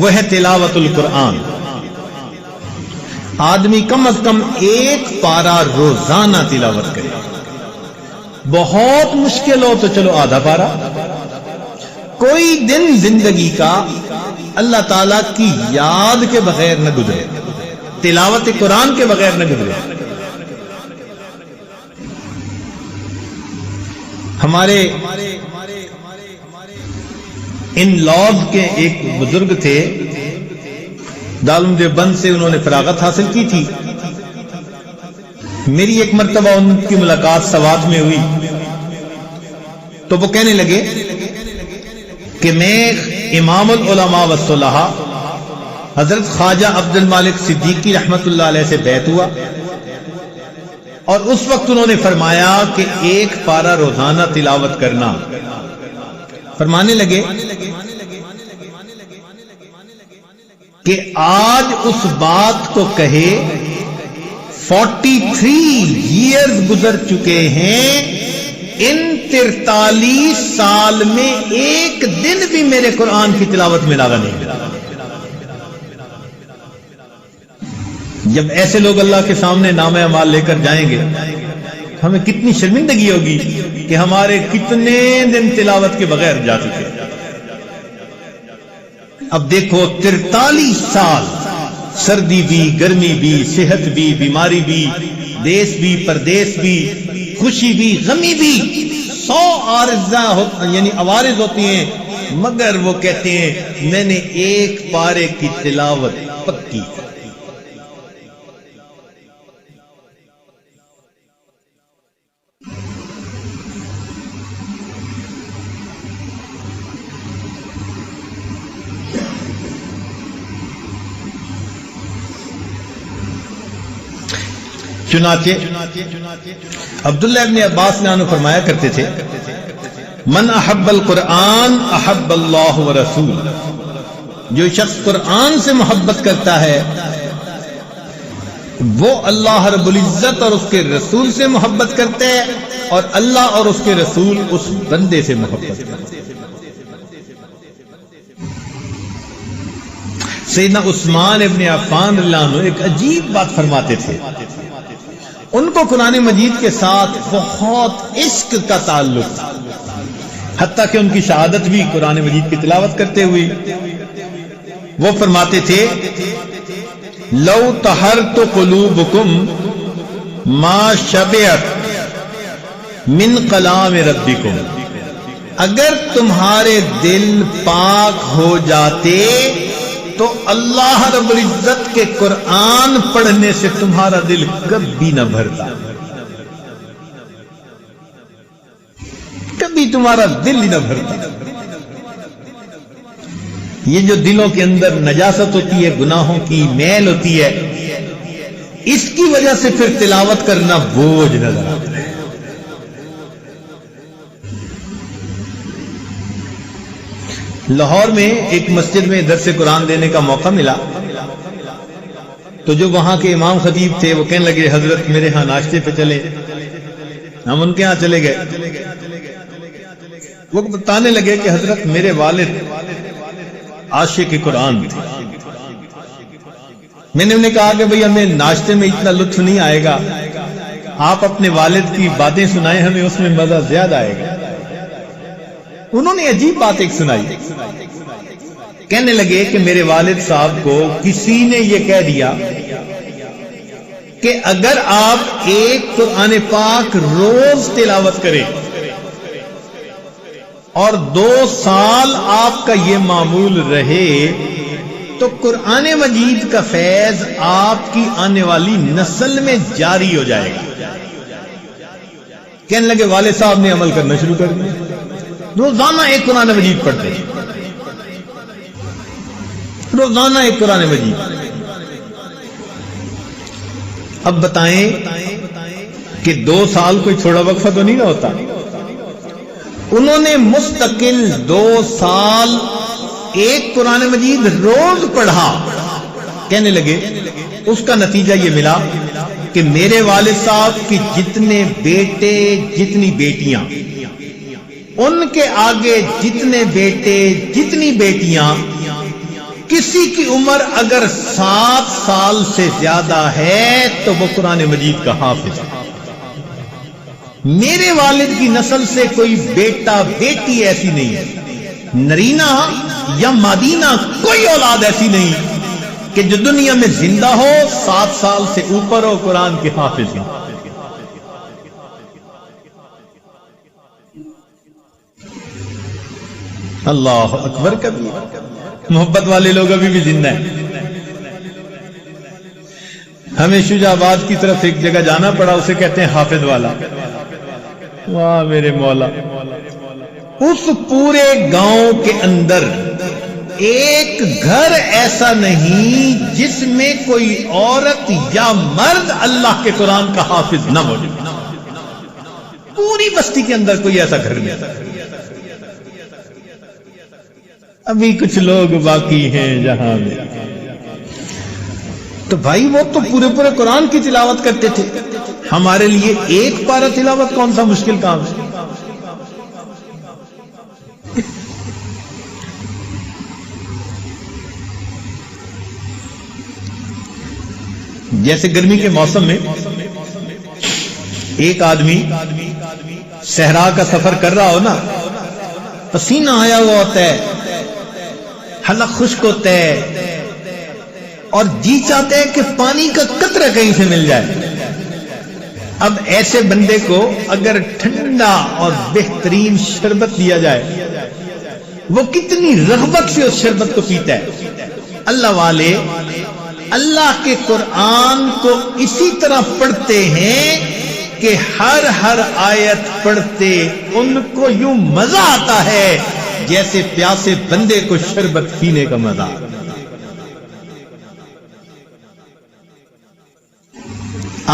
وہ ہے تلاوت القرآن. آدمی کم از کم ایک پارہ روزانہ تلاوت کرے. بہت مشکل ہو تو چلو آدھا پارہ. کوئی دن زندگی کا اللہ تعالیٰ کی یاد کے بغیر نہ گزرے, تلاوت قرآن کے بغیر نہ گزرے. ہمارے ان لاز کے ایک بزرگ تھے, دارالعلوم دیوبند سے انہوں نے فراغت حاصل کی تھی. میری ایک مرتبہ ان کی ملاقات سوات میں ہوئی تو وہ کہنے لگے کہ میں امام العلماء والصلحاء حضرت خواجہ عبد المالک صدیقی رحمت اللہ علیہ سے بیعت ہوا, اور اس وقت انہوں نے فرمایا کہ ایک پارہ روزانہ تلاوت کرنا. فرمانے لگے کہ آج اس بات کو کہے 43 ایئرز گزر چکے ہیں, ان 43 سال میں ایک دن بھی میرے قرآن کی تلاوت میں لگا نہیں ملا. جب ایسے لوگ اللہ کے سامنے نامہ اعمال لے کر جائیں گے, ہمیں کتنی شرمندگی ہوگی کہ ہمارے کتنے دن تلاوت کے بغیر جا چکے. اب دیکھو 43 سال, سردی بھی, گرمی بھی, صحت بھی, بیماری بھی, دیس بھی, پردیس بھی, خوشی بھی, غمی بھی, 100 عوارض ہوتی ہیں, مگر وہ کہتے ہیں میں نے ایک پارے کی تلاوت پکی. چنانچہ عبداللہ ابن عباس نے فرمایا کرتے تھے من احب القرآن احب اللہ ورسول. جو شخص قرآن سے محبت کرتا ہے وہ اللہ رب العزت اور اس کے رسول سے محبت کرتا ہے, اور اللہ اور اس کے رسول اس بندے سے محبت کرتے ہیں. سیدنا عثمان ابن عفان رضی اللہ عنہ ایک عجیب بات فرماتے تھے. ان کو قرآن مجید کے ساتھ بہت عشق کا تعلق تھا, حتیٰ کہ ان کی شہادت بھی قرآن مجید کی تلاوت کرتے ہوئی. وہ فرماتے تھے لو طہرت قلوبکم ما شبعت من کلام ربکم. اگر تمہارے دل پاک ہو جاتے تو اللہ رب العزت کے قرآن پڑھنے سے تمہارا دل کبھی نہ بھرتا, کبھی تمہارا دل ہی نہ بھرتا. یہ جو دلوں کے اندر نجاست ہوتی ہے, گناہوں کی میل ہوتی ہے, اس کی وجہ سے پھر تلاوت کرنا بوجھ نظر آتا ہے. لاہور میں ایک مسجد میں درس قرآن دینے کا موقع ملا تو جو وہاں کے امام خطیب تھے وہ کہنے لگے حضرت میرے ہاں ناشتے پہ چلیں. ہم ان کے ہاں چلے گئے. وہ بتانے لگے کہ حضرت میرے والد عاشق قرآن تھے. میں نے انہیں کہا کہ بھئی ہمیں ناشتے میں اتنا لطف نہیں آئے گا, آپ اپنے والد کی باتیں سنائیں, ہمیں اس میں مزہ زیادہ آئے گا. انہوں نے عجیب بات ایک سنائی. کہنے لگے کہ میرے والد صاحب کو کسی نے یہ کہہ دیا کہ اگر آپ ایک قرآن پاک روز تلاوت کریں اور 2 سال آپ کا یہ معمول رہے تو قرآن مجید کا فیض آپ کی آنے والی نسل میں جاری ہو جائے گا. کہنے لگے والد صاحب نے عمل کرنا شروع کر دیا, روزانہ ایک قرآن مجید پڑھتے, روزانہ ایک قرآن مجید. اب بتائیں کہ 2 سال کوئی چھوڑا وقفہ تو نہیں نہ ہوتا. انہوں نے مستقل 2 سال ایک قرآن مجید روز پڑھا. کہنے لگے اس کا نتیجہ یہ ملا کہ میرے والد صاحب کی جتنے بیٹے جتنی بیٹیاں, ان کے آگے جتنے بیٹے جتنی بیٹیاں, کسی کی عمر اگر 7 سال سے زیادہ ہے تو وہ قرآن مجید کا حافظ ہے۔ میرے والد کی نسل سے کوئی بیٹا بیٹی ایسی نہیں ہے، نرینہ یا مادینہ کوئی اولاد ایسی نہیں کہ جو دنیا میں زندہ ہو 7 سال سے اوپر ہو قرآن کے حافظ ہو۔ اللہ اکبر کبھی محبت والے لوگ ابھی بھی زندہ ہیں۔ ہمیں شجاع آباد کی طرف ایک جگہ جانا پڑا، اسے کہتے ہیں حافظ والا۔ واہ میرے مولا، اس پورے گاؤں کے اندر ایک گھر ایسا نہیں جس میں کوئی عورت یا مرد اللہ کے قرآن کا حافظ نہ موجود۔ پوری بستی کے اندر کوئی ایسا گھر نہیں۔ ابھی کچھ لوگ باقی ہیں جہاں میں، تو بھائی وہ تو پورے قرآن کی تلاوت کرتے تھے، ہمارے لیے ایک پارہ تلاوت کون سا مشکل کام ہے؟ جیسے گرمی کے موسم میں ایک آدمی صحرا کا سفر کر رہا ہو نا، پسینہ آیا ہوا ہوتا ہے، حلق خشک ہوتا ہے، اور جی چاہتے ہیں کہ پانی کا قطرہ کہیں سے مل جائے۔ اب ایسے بندے کو اگر ٹھنڈا اور بہترین شربت دیا جائے، وہ کتنی رغبت سے اس شربت کو پیتا ہے۔ اللہ والے اللہ کے قرآن کو اسی طرح پڑھتے ہیں کہ ہر آیت پڑھتے ان کو یوں مزہ آتا ہے جیسے پیاسے بندے کو شربت پینے کا مزہ۔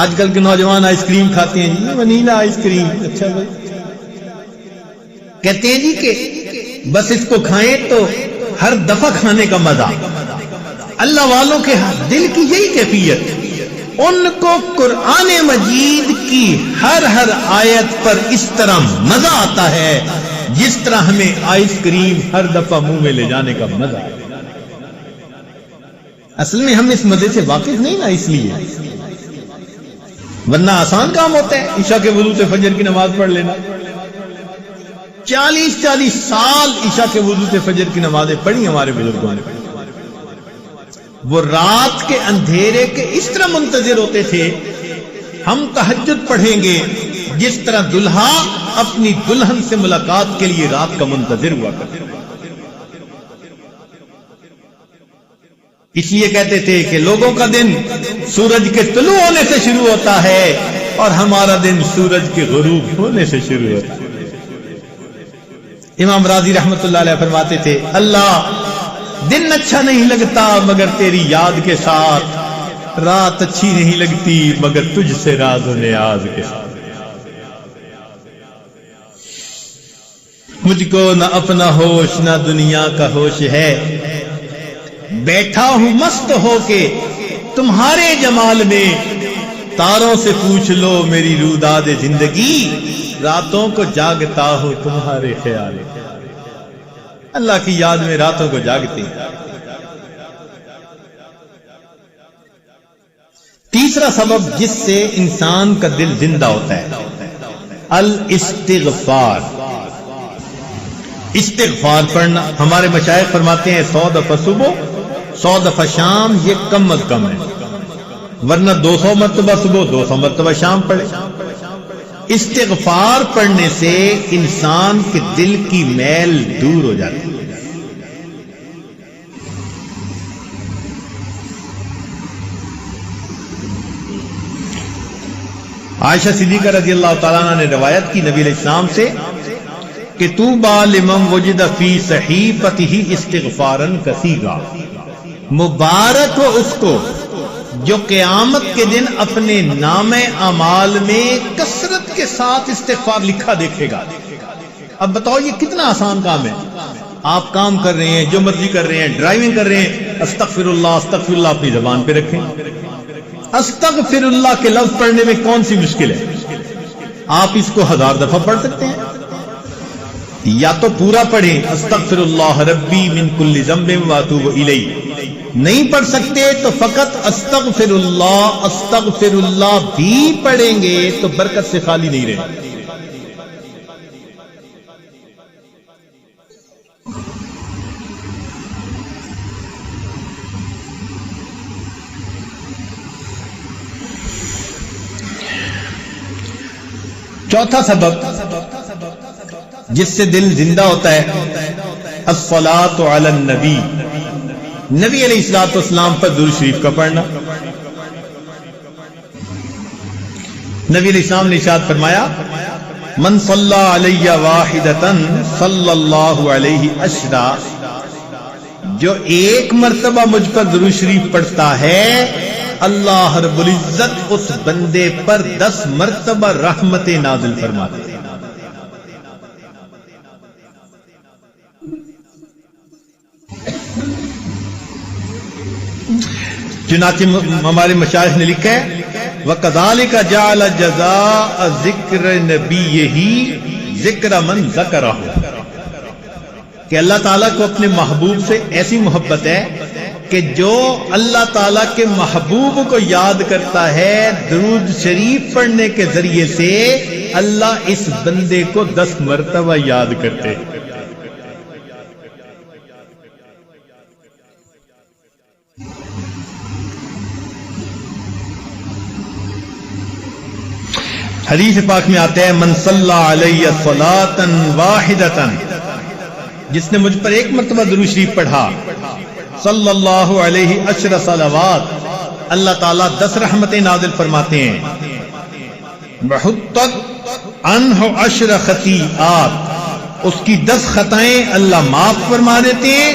آج کل کے نوجوان آئس کریم کھاتے ہیں جی، ونیلا آئس کریم، اچھا بھائی، کہتے ہیں جی کہ بس اس کو کھائیں تو ہر دفعہ کھانے کا مزہ۔ اللہ والوں کے دل کی یہی کیفیت، ان کو قرآن مجید کی ہر آیت پر اس طرح مزہ آتا ہے جس طرح ہمیں آئس کریم ہر دفعہ منہ میں لے جانے کا مزہ آتا ہے۔ اصل میں ہم اس مزے سے واقف نہیں نا، اس لیے، ورنہ آسان کام ہوتا ہے عشاء کے وضو سے فجر کی نماز پڑھ لینا۔ 40 سال عشاء کے وضو سے فجر کی نمازیں پڑھی ہمارے بزرگوں نے۔ وہ رات کے اندھیرے کے اس طرح منتظر ہوتے تھے، ہم تہجد پڑھیں گے جس طرح دلہا اپنی دلہن سے ملاقات کے لیے رات کا منتظر ہوا کرتے۔ اس لیے کہتے تھے کہ لوگوں کا دن سورج کے طلوع ہونے سے شروع ہوتا ہے اور ہمارا دن سورج کے غروب ہونے سے شروع ہوتا ہے۔ امام راضی رحمت اللہ علیہ فرماتے تھے، اللہ دن اچھا نہیں لگتا مگر تیری یاد کے ساتھ، رات اچھی نہیں لگتی مگر تجھ سے راز و نیاز کے ساتھ۔ مجھ کو نہ اپنا ہوش نہ دنیا کا ہوش ہے، بیٹھا ہوں مست ہو کے تمہارے جمال میں، تاروں سے پوچھ لو میری روداد زندگی، راتوں کو جاگتا ہوں تمہارے خیال۔ اللہ کی یاد میں راتوں کو جاگتے ہیں۔ تیسرا سبب جس سے انسان کا دل زندہ ہوتا ہے، الاستغفار، استغفار پڑھنا۔ ہمارے مشائخ فرماتے ہیں 100 دفعہ صبح 100 دفعہ شام، یہ کم از کم ہے، ورنہ 200 مرتبہ صبح 200 مرتبہ شام پڑھے۔ استغفار پڑھنے سے انسان کے دل کی میل دور ہو جاتی ہے۔ عائشہ صدیقہ رضی اللہ تعالیٰ عنہ نے روایت کی نبی علیہ السلام سے کہ طوبی لمن وجد فی صحیفتہ استغفارا کثیرا، مبارک ہو اس کو جو قیامت کے دن اپنے نامہ اعمال میں کثرت کے ساتھ استغفار لکھا دیکھے گا۔ اب بتاؤ یہ کتنا آسان کام ہے، آپ کام کر رہے ہیں، جو مرضی کر رہے ہیں، ڈرائیونگ کر رہے ہیں، استغفر اللہ اپنی زبان پہ رکھیں۔ استغفر اللہ کے لفظ پڑھنے میں کون سی مشکل ہے؟ آپ اس کو 1000 دفعہ پڑھ سکتے ہیں۔ یا تو پورا پڑھیں استغفر اللہ ربی من کل ذنب واتوب الیہ، نہیں پڑھ سکتے تو فقط استغفر اللہ بھی پڑھیں گے تو برکت سے خالی نہیں رہے۔ چوتھا سبب جس سے دل زندہ ہوتا ہے الصلاۃ علی النبی، نبی علیہ الصلوۃ والسلام پر درود شریف کا پڑھنا۔ نبی علیہ السلام نے ارشاد فرمایا من صلی علی واحدۃ صلی اللہ علیہ عشرا، جو ایک مرتبہ مجھ پر درود شریف پڑھتا ہے اللہ رب العزت اس بندے پر 10 مرتبہ رحمت نازل فرماتے ہیں۔ چنانچہ ہمارے مشائخ نے لکھا ہے وَكَذَلِكَ جَعَلَ جَزَاءَ ذِكْرِ نَبِيِّهِ ذِكْرَ مَنْ ذَكَرَهُ، کہ اللہ تعالیٰ کو اپنے محبوب سے ایسی محبت ہے کہ جو اللہ تعالیٰ کے محبوب کو یاد کرتا ہے درود شریف پڑھنے کے ذریعے سے اللہ اس بندے کو 10 مرتبہ یاد کرتے ہیں۔ حدیث پاک میں آتا ہے من صلی علیہ صلاۃ واحدۃ، جس نے مجھ پر ایک مرتبہ درود شریف پڑھا صلی اللہ علیہ عشر صلوات، اللہ تعالیٰ 10 رحمتیں نازل فرماتے ہیں۔ بحطت عنہ 10 خطیئات، اس کی 10 خطائیں اللہ معاف فرما دیتے ہیں۔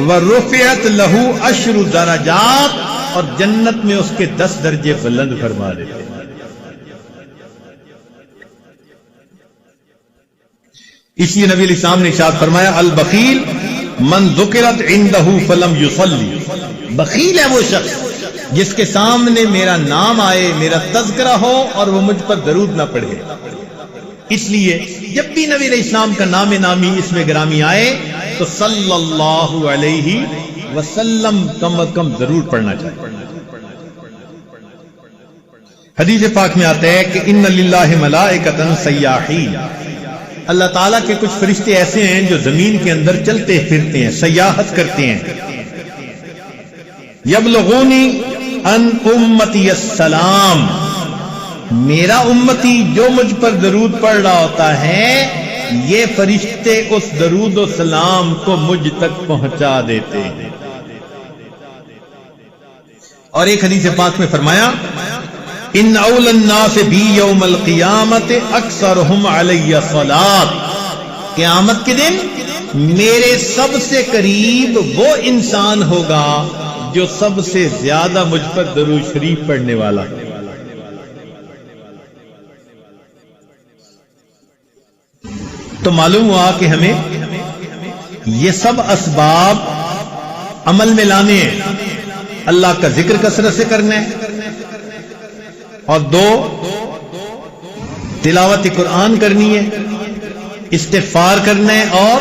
ورفعت لہ 10 درجات، اور جنت میں اس کے 10 درجے بلند فرما دیتے ہیں۔ اس لیے نبی علیہ السلام نے ارشاد فرمایا البخیل من ذکرت عندہ فلم یصلی، بخیل ہے وہ شخص جس کے سامنے میرا نام آئے، میرا تذکرہ ہو اور وہ مجھ پر درود نہ پڑھے۔ اس لیے جب بھی نبی علیہ السلام کا نام نامی اس میں گرامی آئے تو صلی اللہ علیہ وسلم کم از کم ضرور پڑھنا چاہیے۔ حدیث پاک میں آتا ہے کہ ان للہ ملائکۃ سیاحین، اللہ تعالیٰ کے کچھ فرشتے ایسے ہیں جو زمین کے اندر چلتے پھرتے ہیں، سیاحت کرتے ہیں۔ یبلغونی ان امتی السلام، میرا امتی جو مجھ پر درود پڑھ رہا ہوتا ہے یہ فرشتے اس درود و سلام کو مجھ تک پہنچا دیتے ہیں۔ اور ایک حدیث پاک میں فرمایا ان اول الناس بی یوم القیامت اکثرہم علی الصلاۃ، قیامت کے دن میرے سب سے قریب وہ انسان ہوگا جو سب سے زیادہ مجھ پر درود شریف پڑھنے والا ہے۔ تو معلوم ہوا کہ ہمیں یہ سب اسباب عمل میں لانے ہیں، اللہ کا ذکر کثرت سے کرنا ہے، اور 2 تلاوت قرآن کرنی ہے، استغفار کرنا ہے، اور